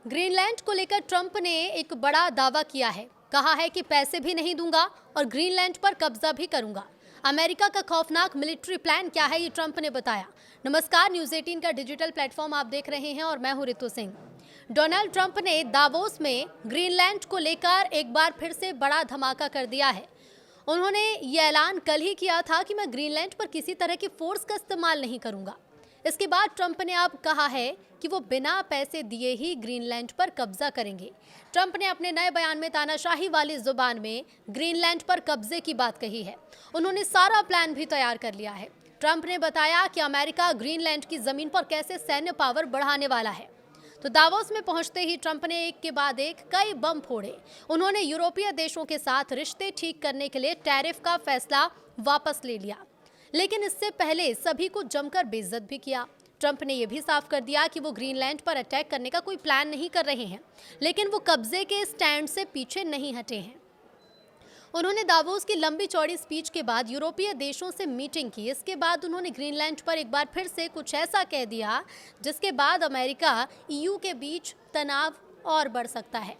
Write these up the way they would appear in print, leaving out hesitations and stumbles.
Greenland को लेकर Trump ने एक बड़ा दावा किया है। कहा है कि पैसे भी नहीं दूंगा और ग्रीनलैंड पर कब्जा भी करूंगा। अमेरिका का खौफनाक मिलिट्री प्लान क्या है, ये ट्रंप ने बताया। नमस्कार, न्यूज़ 18 का डिजिटल प्लेटफॉर्म आप देख रहे हैं और मैं हूं रितु सिंह। डोनाल्ड ट्रंप ने दावोस में ग्रीनलैंड को लेकर एक बार फिर से बड़ा धमाका कर दिया है। उन्होंने ये ऐलान कल ही किया था कि मैं ग्रीनलैंड पर किसी तरह की फोर्स का इस्तेमाल नहीं करूंगा। इसके बाद ट्रंप ने अब कहा है कि वो बिना पैसे दिए ही ग्रीनलैंड पर कब्जा करेंगे। ट्रंप ने अपने नए बयान में तानाशाही वाली जुबान में ग्रीनलैंड पर कब्जे की बात कही है। उन्होंने सारा प्लान भी तैयार कर लिया है। ट्रंप ने बताया कि अमेरिका ग्रीनलैंड की जमीन पर कैसे सैन्य पावर बढ़ाने वाला है। तो दावोस में पहुंचते ही ट्रंप ने एक के बाद एक कई बम फोड़े। उन्होंने यूरोपीय देशों के साथ रिश्ते ठीक करने के लिए टैरिफ का फैसला वापस ले लिया, लेकिन इससे पहले सभी को जमकर बेइज्जत भी किया। ट्रंप ने यह भी साफ कर दिया कि वो ग्रीनलैंड पर अटैक करने का कोई प्लान नहीं कर रहे हैं, लेकिन वो कब्जे के स्टैंड से पीछे नहीं हटे हैं। उन्होंने दावोस की लंबी चौड़ी स्पीच के बाद यूरोपीय देशों से मीटिंग की। इसके बाद उन्होंने ग्रीनलैंड पर एक बार फिर से कुछ ऐसा कह दिया जिसके बाद अमेरिका ईयू के बीच तनाव और बढ़ सकता है।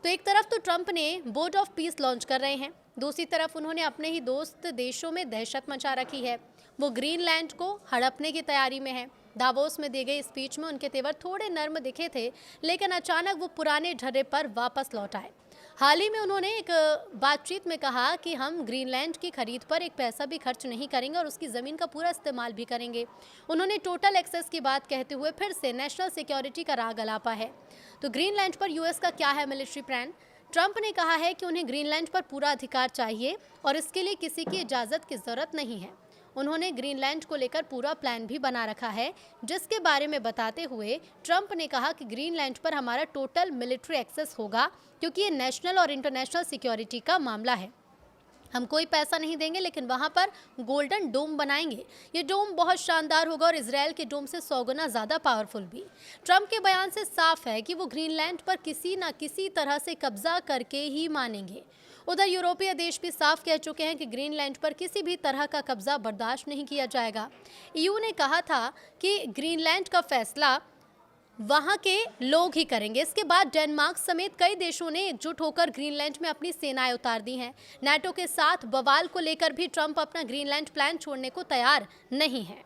तो एक तरफ तो ट्रंप ने बोर्ड ऑफ पीस लॉन्च कर रहे हैं, दूसरी तरफ उन्होंने अपने ही दोस्त देशों में दहशत मचा रखी है। वो ग्रीनलैंड को हड़पने की तैयारी में है। दावोस में दी गई स्पीच में उनके तेवर थोड़े नर्म दिखे थे, लेकिन अचानक वो पुराने ढर्रे पर वापस लौट आए। हाल ही में उन्होंने एक बातचीत में कहा कि हम ग्रीनलैंड की खरीद पर एक पैसा भी खर्च नहीं करेंगे और उसकी ज़मीन का पूरा इस्तेमाल भी करेंगे। उन्होंने टोटल एक्सेस की बात कहते हुए फिर से नेशनल सिक्योरिटी का राग अलापा है। तो ग्रीनलैंड पर यूएस का क्या है मिलिट्री प्लान? ट्रंप ने कहा है कि उन्हें ग्रीनलैंड पर पूरा अधिकार चाहिए और इसके लिए किसी की इजाज़त की ज़रूरत नहीं है। उन्होंने ग्रीनलैंड को लेकर पूरा प्लान भी बना रखा है, जिसके बारे में बताते हुए ट्रंप ने कहा कि ग्रीनलैंड पर हमारा टोटल मिलिट्री एक्सेस होगा, क्योंकि ये नेशनल और इंटरनेशनल सिक्योरिटी का मामला है। हम कोई पैसा नहीं देंगे, लेकिन वहाँ पर गोल्डन डोम बनाएंगे। ये डोम बहुत शानदार होगा और इजराइल के डोम से 100 गुना ज़्यादा पावरफुल भी। ट्रंप के बयान से साफ है कि वो ग्रीनलैंड पर किसी न किसी तरह से कब्जा करके ही मानेंगे। उधर यूरोपीय देश भी साफ कह चुके हैं कि ग्रीनलैंड पर किसी भी तरह का कब्जा बर्दाश्त नहीं किया जाएगा। ईयू ने कहा था कि ग्रीनलैंड का फैसला वहां के लोग ही करेंगे। इसके बाद डेनमार्क समेत कई देशों ने एकजुट होकर ग्रीनलैंड में अपनी सेनाएं उतार दी हैं। नाटो के साथ बवाल को लेकर भी ट्रंप अपना ग्रीनलैंड प्लान छोड़ने को तैयार नहीं है।